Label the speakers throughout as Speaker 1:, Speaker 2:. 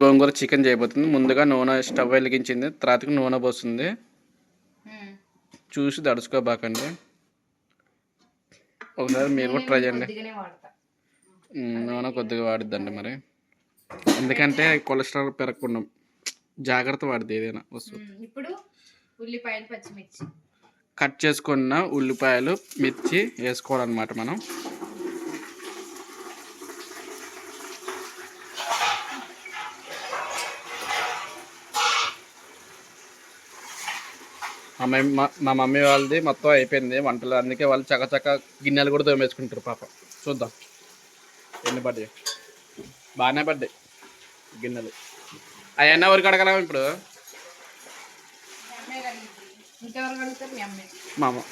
Speaker 1: గోంగూర chicken చేయబోతుంది. ముందుగా నూనె స్టవ్ వెలిగించింది, తర్వాతకి నూనె పోస్తుంది. చూసి దడుచుకోబాకండి, ఒకసారి మీరు కూడా ట్రై చేయండి. నూనె కొద్దిగా వాడిద్దండి మరి, ఎందుకంటే కొలెస్ట్రాల్ పెరగకుండా జాగ్రత్త వాడిద్ది ఏదైనా వస్తువు.
Speaker 2: ఇప్పుడు ఉల్లిపాయలు పచ్చిమిర్చి
Speaker 1: కట్ చేసుకున్న ఉల్లిపాయలు మిర్చి వేసుకోవాలన్నమాట. మనం మా మమ్మీ వాళ్ళది మొత్తం అయిపోయింది వంటలు, అందుకే వాళ్ళు చక్కచక్క గిన్నెలు కూడా తోమేసుకుంటారు. పాప చూద్దాం ఎన్ని పడ్డాయి. బాగానే పడ్డాయి గిన్నెలు. అవన్నీ ఎవరికి అడగలేము ఇప్పుడు.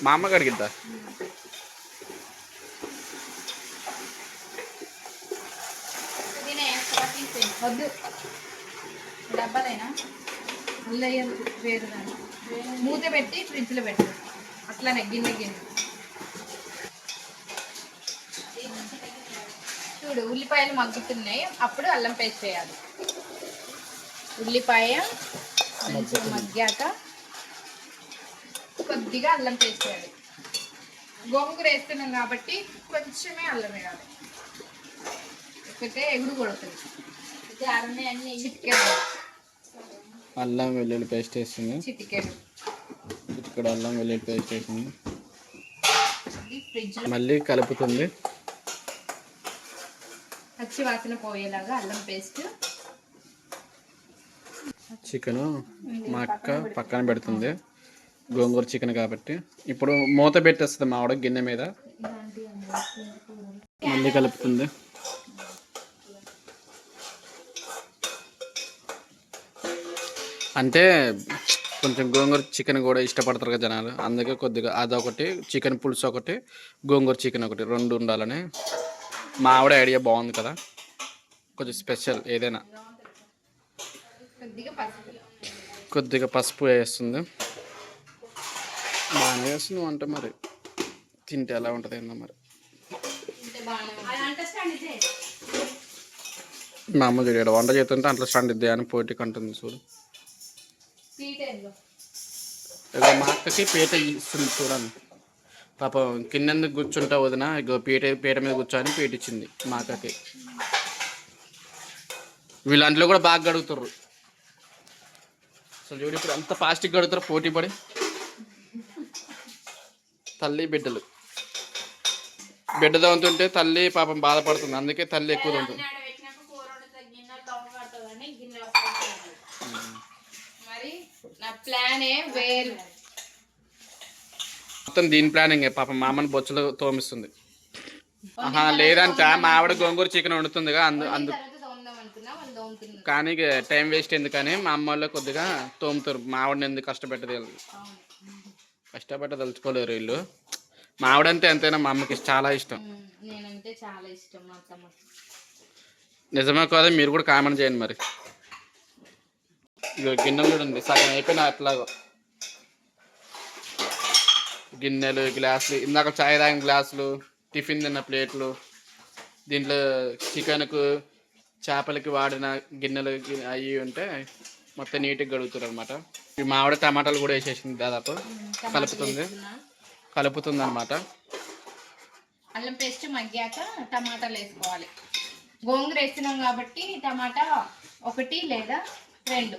Speaker 1: మా అమ్మకి అడిగిద్దా?
Speaker 2: వద్దు డబ్బాలైనా వేరు మూత పెట్టి ఫ్రిడ్జ్లో పెట్టు, అట్లానే గిన్నె చూడు. ఉల్లిపాయలు మగ్గుతున్నాయి, అప్పుడు అల్లం పేస్ట్ వేయాలి. ఉల్లిపాయ మంచిగా మగ్గాక కొద్దిగా అల్లం పేస్ట్ వేయాలి. గోంగూర వేస్తున్నాం కాబట్టి కొంచెమే అల్లం వేయాలి, ఒకటే ఎగుడు కొడుతుంది. అన్ని చిటికెడు
Speaker 1: అల్లం వెల్లుల్లి పేస్ట్ వేస్తుంది,
Speaker 2: చిటికెడు
Speaker 1: ఇక్కడ అల్లం వెల్లుల్లి పేస్ట్ వేసింది, మళ్ళీ కలుపుతుంది.
Speaker 2: పచ్చి వాసన పోయేలాగా అల్లం పేస్ట్.
Speaker 1: చికెను మా అక్క పక్కన పెడుతుంది, గోంగూర చికెన్ కాబట్టి. ఇప్పుడు మూత పెట్టేస్తుంది మా ఆవిడ గిన్నె మీద, మళ్ళీ కలుపుతుంది. అంటే కొంచెం గోంగూర చికెన్ కూడా ఇష్టపడతారు కదా జనాలు, అందుకే కొద్దిగా అదొకటి, చికెన్ పులుసు ఒకటి, గోంగూర చికెన్ ఒకటి, రెండు ఉండాలని. మా ఆవిడ ఐడియా బాగుంది కదా, కొంచెం స్పెషల్ ఏదైనా. కొద్దిగా పసుపు వేస్తుంది, బాగానే వేస్తుంది వంట. మరి తింటే ఎలా ఉంటుంది ఏందో మరి. మా అమ్మ చూడాడు వంట చేస్తుంటే అంట్లో స్టాండ్ ఇద్దే అని పోటీకి అంటుంది చూడు. మా అక్కకి పీట ఇస్తుంది చూడండి. పాపం కిందెందుకు కూర్చుంటా వదిన, ఇగో పీట మీద కూర్చొని పీట ఇచ్చింది మా అక్కకి. వీళ్ళంట్లో కూడా బాగా గడుగుతారు అసలు. చూడు ఇప్పుడు అంత ఫాస్ట్గా గడుగుతారు పోటీ పడి, తల్లి బిడ్డలు. బిడ్డ తవ్వుతుంటే తల్లి పాపం బాధపడుతుంది, అందుకే తల్లి ఎక్కువ తవ్వుతుంది. మొత్తం దీని ప్లానింగ్. పాపం మా అమ్మని బొచ్చులు తోమిస్తుంది. లేదంట మా ఆవిడ గోంగూర చికెన్ వండుతుందిగా, కానీ టైం వేస్ట్ ఎందుకని మా అమ్మ వాళ్ళు కొద్దిగా తోముతారు. మా ఆవిడని ఎందుకు కష్టపెట్టదలుచుకోలేరు వీళ్ళు. మా ఆవిడంటే ఎంతైనా మా అమ్మకి చాలా ఇష్టం. నిజమే కాదు, మీరు కూడా కామెంట్ చేయండి మరి. ఇక గిన్నెలు కూడా ఉంది, సగం అయిపోయినా అట్లాగో. గిన్నెలు, గ్లాసులు, ఇందాక చాయ్ తాగిన గ్లాసులు, టిఫిన్ తిన్న ప్లేట్లు, దీంట్లో చికెన్కు చేపలకి వాడిన గిన్నెలు అవి ఉంటే మొత్తం నీట్గా గడుగుతారు అనమాట. మా ఆవిడ టమాటాలు కూడా వేసేసింది, దాదాపు కలుపుతుంది అనమాట.
Speaker 2: అల్లం పేస్ట్ మగ్గాక టమాటాలు వేసుకోవాలి. గోంగూర వేస్తున్నాం కాబట్టి టమాటా ఒకటి లేదా రెండు,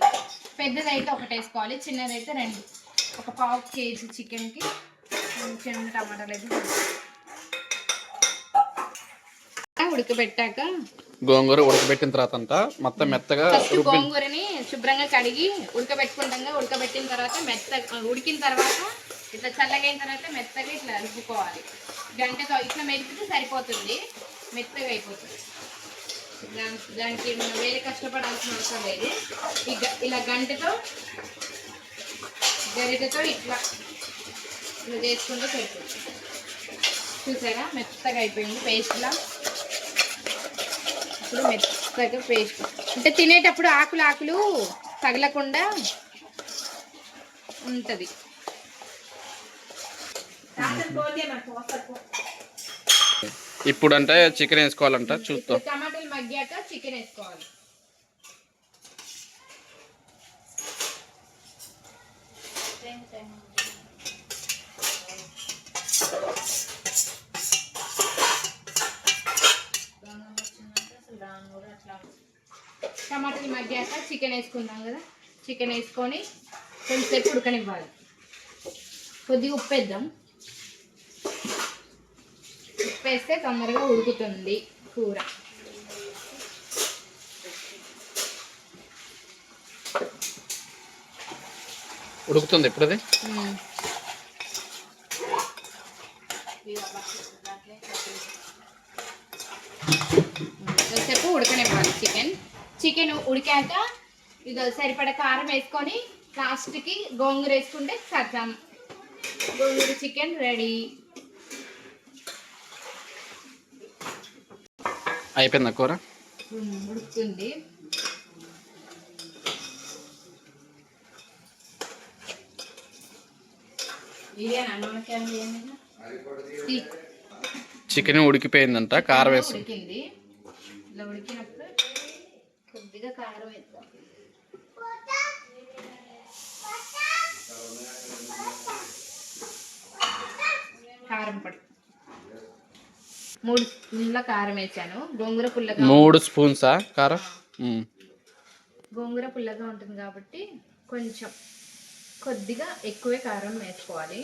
Speaker 2: పెద్దదైతే ఒకటి వేసుకోవాలి, చిన్నదైతే రెండు. ఒక 1/2 kg చికెన్కి చిన్న టమాటాలు అయితే ఉడకబెట్టాక,
Speaker 1: గోంగూర ఉడకబెట్టిన తర్వాత అంతా మొత్తం మెత్తగా
Speaker 2: గోంగూరని శుభ్రంగా కడిగి ఉడకబెట్టుకుంటాగా. ఉడకబెట్టిన తర్వాత మెత్తగా ఉడికిన తర్వాత ఇట్లా చల్లగైన తర్వాత మెత్తగా ఇట్లా రుబ్బుకోవాలి. గంటతో ఇట్లా మెరిపితే సరిపోతుంది, మెత్తగా అయిపోతుంది. దానికి మనం వేరే కష్టపడాల్సిన అవసరం లేదు. ఇలా గరిటెతో ఇట్లా చేసుకుంటే సరిపోతుంది. చూసారా మెత్తగా అయిపోయింది పేస్ట్లా. ఇప్పుడు మెత్తగా పేస్ట్ అంటే తినేటప్పుడు ఆకులు తగలకుండా ఉంటుంది.
Speaker 1: ఇప్పుడు అంటే చికెన్ వేసుకోవాలంట, చూద్దాం.
Speaker 2: టమాటాలు మగ్గాక చికెన్ వేసుకోవాలి. టమాటాలు మగ్గాక చికెన్ వేసుకుందాం కదా. చికెన్ వేసుకొని కొంచెంసేపు ఉడకనివ్వాలి. కొద్దిగా ఉప్పు వేద్దాం. ఉప్పు వేస్తే తొందరగా ఉడుకుతుంది కూర.
Speaker 1: ఉడుకుతుంది ఇప్పుడు అది.
Speaker 2: కొంచెంసేపు ఉడకనివ్వాలి చికెన్ ఉడికాక ఇక సరిపడ కారం వేసుకొని లాస్ట్కి గోంగూర వేసుకుంటే సర్దాం. గోంగూర చికెన్ రెడీ.
Speaker 1: అయిపోయిందా కూర?
Speaker 2: ఉడుకుతుంది.
Speaker 1: చికెన్ ఉడికిపోయిందంట, కారం వేసి
Speaker 2: ఉడికింది. ఇలా ఉడికినప్పుడు కొద్దిగా కారం వేద్దాం. కారం పొడి 3 స్పూన్ల కారం వేసాను. గోంగూర పుల్లగా
Speaker 1: 3 స్పూన్సా కారం?
Speaker 2: గోంగూర పుల్లగా ఉంటుంది కాబట్టి కొంచెం కొద్దిగా ఎక్కువే కారం వేసుకోవాలి.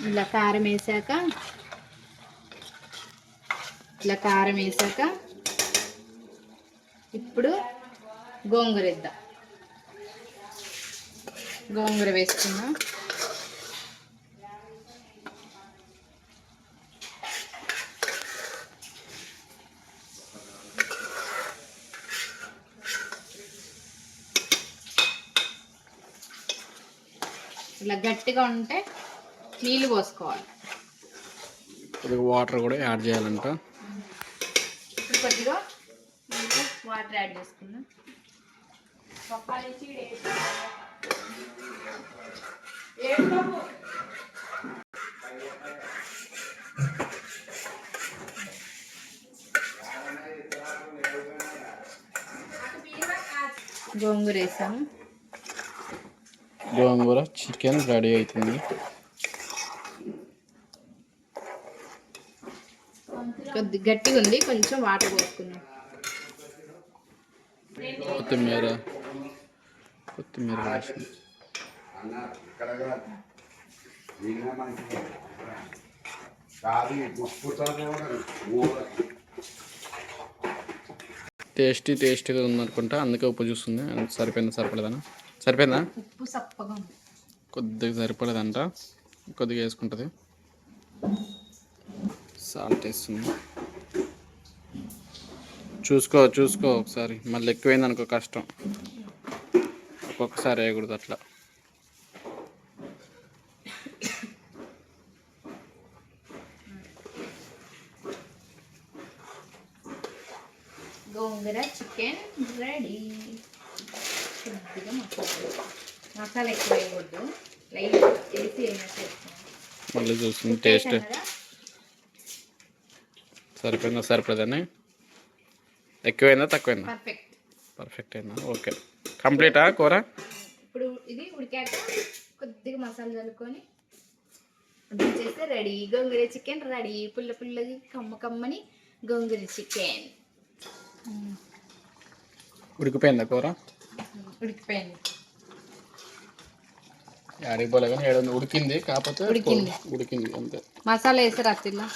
Speaker 2: ఇలా కారం వేసాక ఇప్పుడు గోంగూర వేద్దాం. గోంగూర వేసుకుందాం. ఇలా గట్టిగా ఉంటే నీళ్ళు పోసుకోవాలి.
Speaker 1: కొద్దిగా వాటర్ కూడా యాడ్ చేయాలంట.
Speaker 2: ఇప్పుడు కొద్దిగా వాటర్ యాడ్ చేసుకుందాం. గోంగూర వేసాము.
Speaker 1: గోంగూర చికెన్ రెడీ అవుతుంది.
Speaker 2: కొద్ది గట్టిగా ఉంది, కొంచెం వాటర్ పోసుకుందాం.
Speaker 1: కొత్తిమీర టేస్టీగా ఉందనుకుంటా, అందుకే ఉప్పు చూస్తుంది. సరిపోయిందా?
Speaker 2: ఉప్పు సప్పగా ఉంది.
Speaker 1: కొద్దిగా సరిపడదంట, కొద్దిగా వేసుకుంటుంది. సాల్ట్ వేస్తుంది. చూసుకో ఒకసారి. మళ్ళీ ఎక్కువైంది అనుకో కష్టం. ఒక్కొక్కసారి వేయకూడదు అట్లా.
Speaker 2: గోంగూర చికెన్ రెడీ. కొద్దిగా మసాలా ఎక్కువ వేయకూడదు, లైట్ వేసి వేసినట్టు వేసుకోవాలి.
Speaker 1: మళ్ళీ చూస్తుంది టేస్ట్ సరిపోయిందని. ఎక్కువైందా తక్కువైందా? పర్ఫెక్ట్ అయిందా? ఓకే, కంప్లీటా కూర?
Speaker 2: ఇప్పుడు ఇది ఉడికాక కొద్దిగా మసాలా చల్లుకొని చేస్తే రెడీ. గోంగూర చికెన్ రెడీ. పుల్లది కమ్మని గోంగూర చికెన్.
Speaker 1: ఉడికిపోయిందా కూర?
Speaker 2: ఉడికిపోయింది.
Speaker 1: అడిగిపోలే కానీ ఉడికింది, కాకపోతే ఉడికింది అంతే.
Speaker 2: మసాలా వేసారు అత్తిల్లా.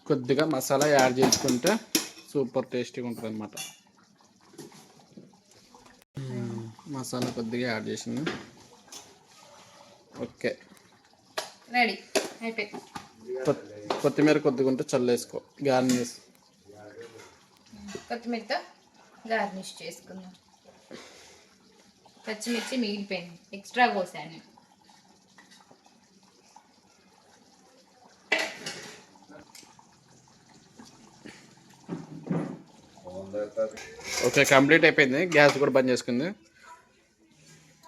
Speaker 1: కొద్దిగా మసాలా యాడ్ చేసుకుంటే సూపర్ టేస్టీగా ఉంటుంది అన్నమాట. మసాలా కొద్దిగా యాడ్ చేసింది. ఓకే,
Speaker 2: రెడీ అయిపోయింది.
Speaker 1: కొత్తిమీర కొద్దిగా ఉంటే చల్లేసుకో.
Speaker 2: కొత్తిమీరతో గార్నిష్ చేసుకుందాం. పచ్చిమిర్చి మిగిలిపోయింది, ఎక్స్ట్రా కోసాను.
Speaker 1: ఓకే, కంప్లీట్ అయిపోయింది. గ్యాస్ కూడా బంద్ చేసుకుంది.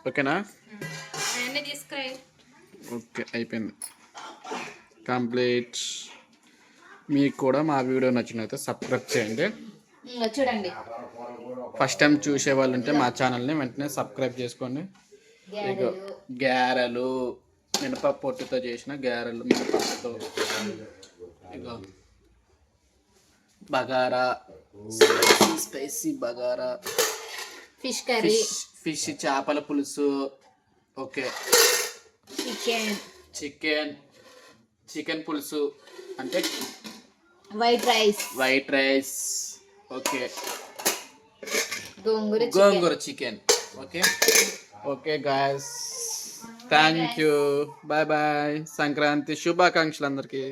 Speaker 1: ఓకేనా?
Speaker 2: అవన్నీ తీసుకురా.
Speaker 1: ఓకే, అయిపోయింది. కంప్లీట్. మీకు కూడా మా వీడియో నచ్చినైతే సబ్స్క్రైబ్ చేయండి.
Speaker 2: చూడండి
Speaker 1: ఫస్ట్ టైం చూసే వాళ్ళు ఉంటే మా ఛానల్ని వెంటనే సబ్స్క్రైబ్ చేసుకోండి. ఇగో గారెలు, మినపప్పు పొట్టుతో చేసిన గారెలు, మినపప్పుతో. ఇగో bagara, spicy bagara,
Speaker 2: fish curry,
Speaker 1: fish చేపల పులుసు, ఓకే, చికెన్ పులుసు అంటే వైట్ రైస్, ఓకే, గోంగూర chicken, okay guys, thank you, bye bye. Sankranti శుభాకాంక్షలు అందరికీ.